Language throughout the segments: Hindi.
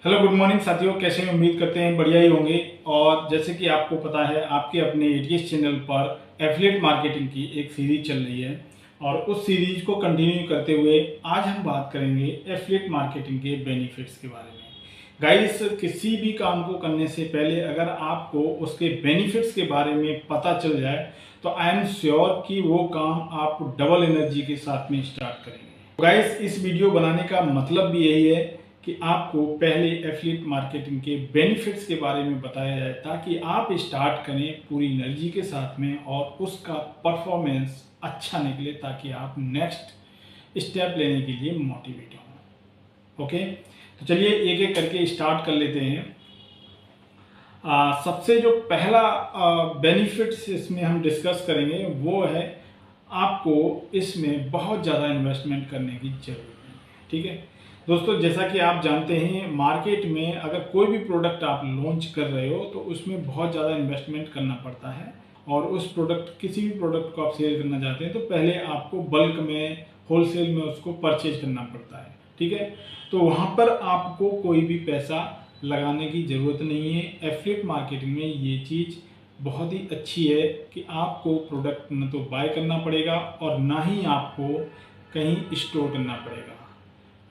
हेलो गुड मॉर्निंग साथियों, कैसे हैं? उम्मीद करते हैं बढ़िया ही होंगे। और जैसे कि आपको पता है, आपके अपने एटीएस चैनल पर एफिलिएट मार्केटिंग की एक सीरीज चल रही है और उस सीरीज को कंटिन्यू करते हुए आज हम बात करेंगे एफिलिएट मार्केटिंग के बेनिफिट्स के बारे में। गाइस, किसी भी काम को करने से पहले अगर आपको उसके बेनिफिट्स के बारे में पता चल जाए तो आई एम श्योर कि वो काम आप डबल एनर्जी के साथ में स्टार्ट करेंगे। गाइस, इस वीडियो बनाने का मतलब भी यही है कि आपको पहले एफिलिएट मार्केटिंग के बेनिफिट्स के बारे में बताया जाए ताकि आप स्टार्ट करें पूरी एनर्जी के साथ में और उसका परफॉर्मेंस अच्छा निकले ताकि आप नेक्स्ट स्टेप लेने के लिए मोटिवेट हों। ओके, तो चलिए एक एक करके स्टार्ट कर लेते हैं। सबसे जो पहला बेनिफिट्स इसमें हम डिस्कस करेंगे वो है आपको इसमें बहुत ज़्यादा इन्वेस्टमेंट करने की ज़रूरत नहीं है। ठीक है दोस्तों, जैसा कि आप जानते हैं मार्केट में अगर कोई भी प्रोडक्ट आप लॉन्च कर रहे हो तो उसमें बहुत ज़्यादा इन्वेस्टमेंट करना पड़ता है और उस प्रोडक्ट किसी भी प्रोडक्ट को आप सेल करना चाहते हैं तो पहले आपको बल्क में होलसेल में उसको परचेज करना पड़ता है। ठीक है, तो वहाँ पर आपको कोई भी पैसा लगाने की ज़रूरत नहीं है। एफिलिएट मार्केटिंग में ये चीज़ बहुत ही अच्छी है कि आपको प्रोडक्ट न तो बाय करना पड़ेगा और ना ही आपको कहीं स्टोर करना पड़ेगा।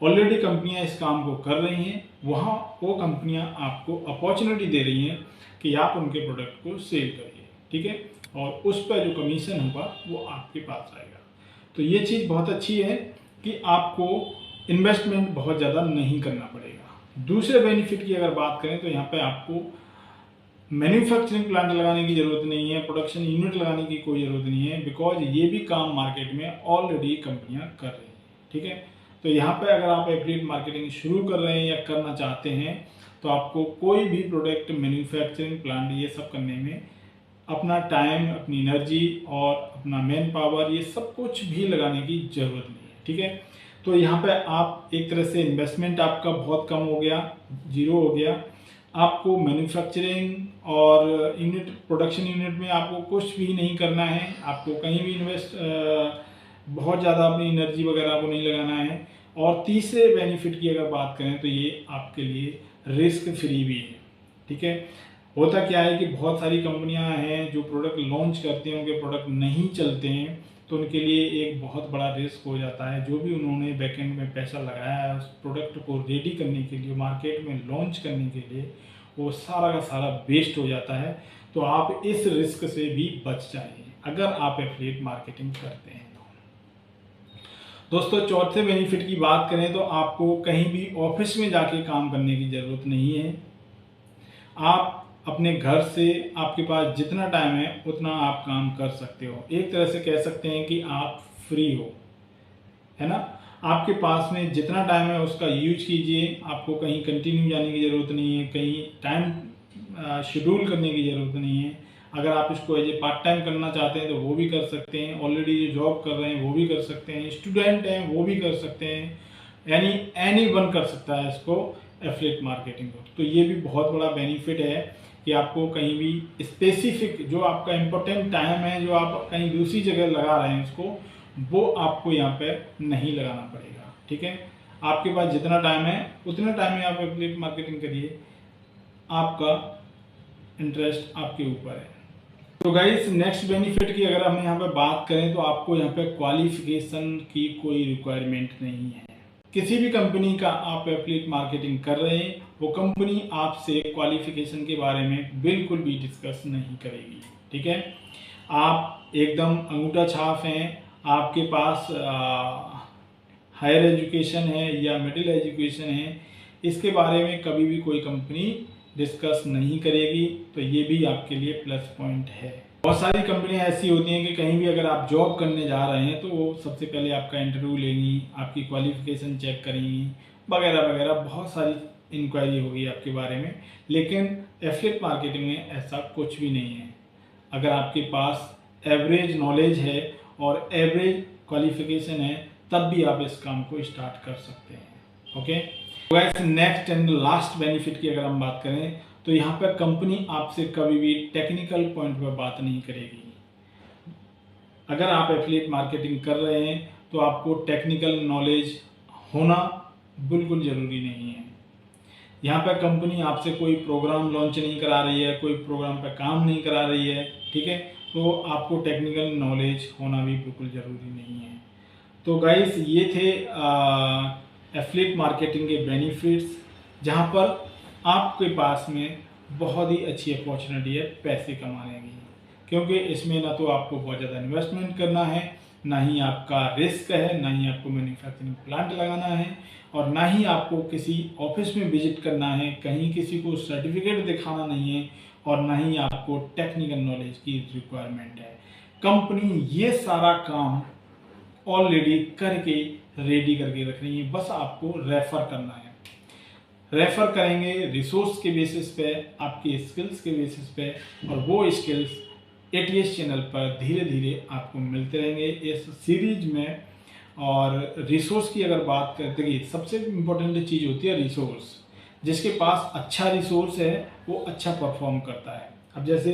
ऑलरेडी कंपनियां इस काम को कर रही हैं, वहाँ वो कंपनियां आपको अपॉर्चुनिटी दे रही हैं कि आप उनके प्रोडक्ट को सेल करिए। ठीक है, और उस पर जो कमीशन होगा वो आपके पास आएगा। तो ये चीज़ बहुत अच्छी है कि आपको इन्वेस्टमेंट बहुत ज़्यादा नहीं करना पड़ेगा। दूसरे बेनिफिट की अगर बात करें तो यहाँ पे आपको मैन्युफैक्चरिंग प्लांट लगाने की ज़रूरत नहीं है, प्रोडक्शन यूनिट लगाने की कोई ज़रूरत नहीं है, बिकॉज ये भी काम मार्केट में ऑलरेडी कंपनियां कर रही हैं। ठीक है, तो यहाँ पे अगर आप एफिलिएट मार्केटिंग शुरू कर रहे हैं या करना चाहते हैं तो आपको कोई भी प्रोडक्ट मैन्युफैक्चरिंग प्लांट ये सब करने में अपना टाइम, अपनी एनर्जी और अपना मैन पावर ये सब कुछ भी लगाने की ज़रूरत नहीं है। ठीक है, तो यहाँ पे आप एक तरह से इन्वेस्टमेंट आपका बहुत कम हो गया, जीरो हो गया। आपको मैन्युफैक्चरिंग और यूनिट, प्रोडक्शन यूनिट में आपको कुछ भी नहीं करना है, आपको कहीं भी बहुत ज़्यादा अपनी एनर्जी वगैरह को नहीं लगाना है। और तीसरे बेनिफिट की अगर बात करें तो ये आपके लिए रिस्क फ्री भी है। ठीक है, होता क्या है कि बहुत सारी कंपनियां हैं जो प्रोडक्ट लॉन्च करती हैं, उनके प्रोडक्ट नहीं चलते हैं तो उनके लिए एक बहुत बड़ा रिस्क हो जाता है। जो भी उन्होंने बैकएंड में पैसा लगाया है उस प्रोडक्ट को रेडी करने के लिए, मार्केट में लॉन्च करने के लिए, वो सारा का सारा वेस्ट हो जाता है। तो आप इस रिस्क से भी बच जाइए अगर आप एफिलिएट मार्केटिंग करते हैं। दोस्तों, चौथे बेनिफिट की बात करें तो आपको कहीं भी ऑफिस में जाके काम करने की ज़रूरत नहीं है। आप अपने घर से, आपके पास जितना टाइम है उतना आप काम कर सकते हो। एक तरह से कह सकते हैं कि आप फ्री हो, है ना। आपके पास में जितना टाइम है उसका यूज कीजिए। आपको कहीं कंटिन्यू जाने की ज़रूरत नहीं है, कहीं टाइम शेड्यूल करने की ज़रूरत नहीं है। अगर आप इसको एज ए पार्ट टाइम करना चाहते हैं तो वो भी कर सकते हैं, ऑलरेडी जो जॉब कर रहे हैं वो भी कर सकते हैं, स्टूडेंट हैं वो भी कर सकते हैं, यानी एनी वन कर सकता है इसको, एफिलिएट मार्केटिंग को। तो ये भी बहुत बड़ा बेनिफिट है कि आपको कहीं भी स्पेसिफिक जो आपका इम्पोर्टेंट टाइम है, जो आप कहीं दूसरी जगह लगा रहे हैं उसको, वो आपको यहाँ पे नहीं लगाना पड़ेगा। ठीक है, आपके पास जितना टाइम है उतना टाइम में आप एफिलिएट मार्केटिंग करिए, आपका इंटरेस्ट आपके ऊपर है। तो गाइस, नेक्स्ट बेनिफिट की अगर हम यहाँ पे बात करें तो आपको यहाँ पे क्वालिफिकेशन की कोई रिक्वायरमेंट नहीं है। किसी भी कंपनी का आप एफिलिएट मार्केटिंग कर रहे हैं, वो कंपनी आपसे क्वालिफिकेशन के बारे में बिल्कुल भी डिस्कस नहीं करेगी। ठीक है, आप एकदम अंगूठा छाप हैं, आपके पास हायर एजुकेशन है या मिडिल एजुकेशन है, इसके बारे में कभी भी कोई कंपनी डिस्कस नहीं करेगी। तो ये भी आपके लिए प्लस पॉइंट है। बहुत सारी कंपनियां ऐसी होती हैं कि कहीं भी अगर आप जॉब करने जा रहे हैं तो वो सबसे पहले आपका इंटरव्यू लेंगी, आपकी क्वालिफिकेशन चेक करेंगी, वगैरह वगैरह, बहुत सारी इंक्वायरी होगी आपके बारे में। लेकिन एफिलिएट मार्केटिंग में ऐसा कुछ भी नहीं है। अगर आपके पास एवरेज नॉलेज है और एवरेज क्वालिफिकेशन है तब भी आप इस काम को स्टार्ट कर सकते हैं। Okay, guys, next and last benefit की अगर हम बात करें तो यहाँ पर कंपनी आपसे कभी भी टेक्निकल पॉइंट पर बात नहीं करेगी। अगर आप एफिलिएट मार्केटिंग कर रहे हैं तो आपको टेक्निकल नॉलेज होना बिल्कुल ज़रूरी नहीं है। यहाँ पर कंपनी आपसे कोई प्रोग्राम लॉन्च नहीं करा रही है, कोई प्रोग्राम पर काम नहीं करा रही है, ठीक है। तो आपको टेक्निकल नॉलेज होना भी बिल्कुल ज़रूरी नहीं है। तो गाइस ये थे एफिलिएट मार्केटिंग के बेनिफिट्स, जहाँ पर आपके पास में बहुत ही अच्छी अपॉर्चुनिटी है पैसे कमाने की, क्योंकि इसमें ना तो आपको बहुत ज़्यादा इन्वेस्टमेंट करना है, ना ही आपका रिस्क है, ना ही आपको मैन्युफैक्चरिंग प्लांट लगाना है, और ना ही आपको किसी ऑफिस में विजिट करना है, कहीं किसी को सर्टिफिकेट दिखाना नहीं है, और ना ही आपको टेक्निकल नॉलेज की रिक्वायरमेंट है। कंपनी ये सारा काम ऑलरेडी करके रेडी करके रख रही है, बस आपको रेफर करना है। रेफर करेंगे रिसोर्स के बेसिस पे, आपकी स्किल्स के बेसिस पे, और वो स्किल्स एटीएस चैनल पर धीरे धीरे आपको मिलते रहेंगे इस सीरीज में। और रिसोर्स की अगर बात करते हैं, सबसे इम्पोर्टेंट चीज़ होती है रिसोर्स। जिसके पास अच्छा रिसोर्स है वो अच्छा परफॉर्म करता है। अब जैसे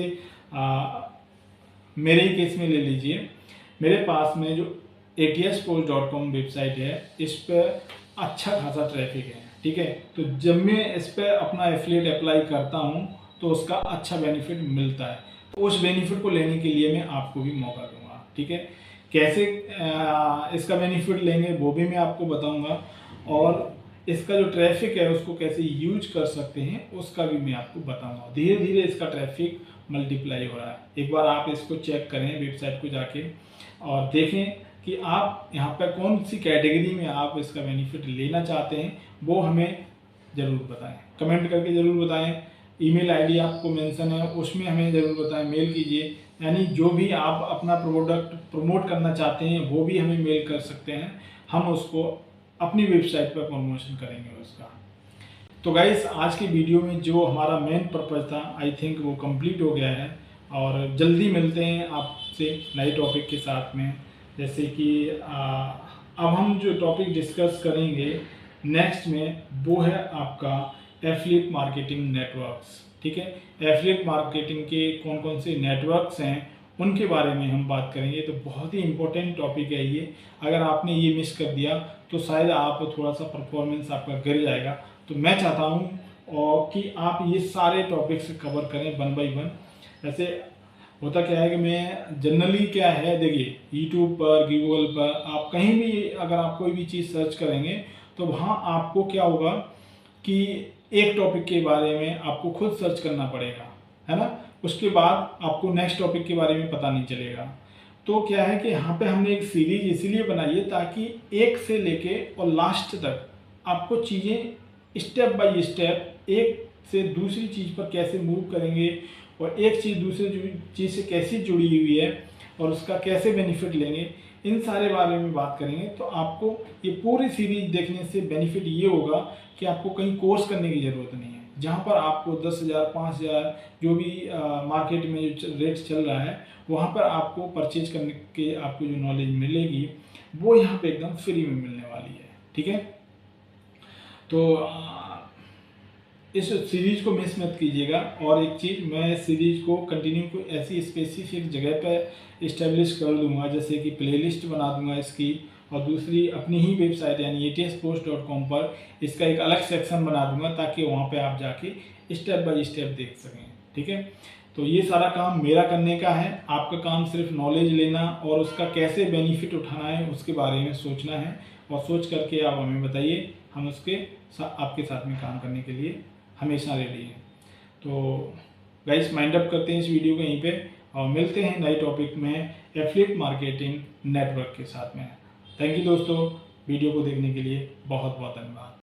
मेरे ही केस में ले लीजिए, मेरे पास में जो atisport.com वेबसाइट है, इस पर अच्छा खासा ट्रैफिक है, ठीक है। तो जब मैं इस पर अपना एफिलिएट अप्लाई करता हूँ तो उसका अच्छा बेनिफिट मिलता है। तो उस बेनिफिट को लेने के लिए मैं आपको भी मौका दूंगा, ठीक है। कैसे इसका बेनिफिट लेंगे वो भी मैं आपको बताऊंगा, और इसका जो ट्रैफिक है उसको कैसे यूज कर सकते हैं उसका भी मैं आपको बताऊंगा। धीरे धीरे इसका ट्रैफिक मल्टीप्लाई हो रहा है। एक बार आप इसको चेक करें वेबसाइट को जाके, और देखें कि आप यहाँ पर कौन सी कैटेगरी में आप इसका बेनिफिट लेना चाहते हैं, वो हमें ज़रूर बताएं, कमेंट करके ज़रूर बताएं। ईमेल आईडी आपको मेंशन है, उसमें हमें ज़रूर बताएं, मेल कीजिए। यानी जो भी आप अपना प्रोडक्ट प्रमोट करना चाहते हैं वो भी हमें मेल कर सकते हैं, हम उसको अपनी वेबसाइट पर प्रमोशन करेंगे उसका। तो गाइस आज की वीडियो में जो हमारा मेन पर्पज़ था, आई थिंक वो कंप्लीट हो गया है, और जल्दी मिलते हैं आपसे नए टॉपिक के साथ में। जैसे कि अब हम जो टॉपिक डिस्कस करेंगे नेक्स्ट में, वो है आपका एफिलिएट मार्केटिंग नेटवर्क्स, ठीक है। एफिलिएट मार्केटिंग के कौन कौन से नेटवर्क्स हैं उनके बारे में हम बात करेंगे। तो बहुत ही इंपॉर्टेंट टॉपिक है ये, अगर आपने ये मिस कर दिया तो शायद आप थोड़ा सा परफॉर्मेंस आपका गिर जाएगा। तो मैं चाहता हूँ कि आप ये सारे टॉपिक्स कवर करें वन बाय वन। वैसे होता क्या है कि मैं जनरली क्या है, देखिए यूट्यूब पर, गूगल पर, आप कहीं भी अगर आप कोई भी चीज़ सर्च करेंगे तो वहाँ आपको क्या होगा कि एक टॉपिक के बारे में आपको खुद सर्च करना पड़ेगा, है ना। उसके बाद आपको नेक्स्ट टॉपिक के बारे में पता नहीं चलेगा। तो क्या है कि यहाँ पे हमने एक सीरीज इसीलिए बनाई है ताकि एक से लेके और लास्ट तक आपको चीज़ें स्टेप बाय स्टेप, एक से दूसरी चीज़ पर कैसे मूव करेंगे, और एक चीज़ दूसरी चीज़ से कैसी जुड़ी हुई है, और उसका कैसे बेनिफिट लेंगे, इन सारे बारे में बात करेंगे। तो आपको ये पूरी सीरीज देखने से बेनिफिट ये होगा कि आपको कहीं कोर्स करने की ज़रूरत नहीं है। जहाँ पर आपको 10,000 5,000 जो भी मार्केट में जो रेट चल रहा है, वहाँ पर आपको परचेज करने के आपको जो नॉलेज मिलेगी वो यहाँ पे एकदम फ्री में मिलने वाली है, ठीक है। तो इस सीरीज को मिस मत कीजिएगा। और एक चीज़, मैं सीरीज को कंटिन्यू को ऐसी स्पेसिफिक जगह पर इस्टेब्लिश कर दूंगा, जैसे कि प्लेलिस्ट बना दूंगा इसकी, और दूसरी अपनी ही वेबसाइट यानी atisport.com पर इसका एक अलग सेक्शन बना दूंगा ताकि वहाँ पे आप जाके स्टेप बाय स्टेप देख सकें, ठीक है। तो ये सारा काम मेरा करने का है, आपका काम सिर्फ नॉलेज लेना और उसका कैसे बेनिफिट उठाना है उसके बारे में सोचना है, और सोच करके आप हमें बताइए, हम उसके आपके साथ में काम करने के लिए हमेशा रेडी हैं। तो गाइस माइंड अप करते हैं इस वीडियो को यहीं पे, और मिलते हैं नए टॉपिक में एफिलिएट मार्केटिंग नेटवर्क के साथ में। थैंक यू दोस्तों, वीडियो को देखने के लिए बहुत बहुत धन्यवाद।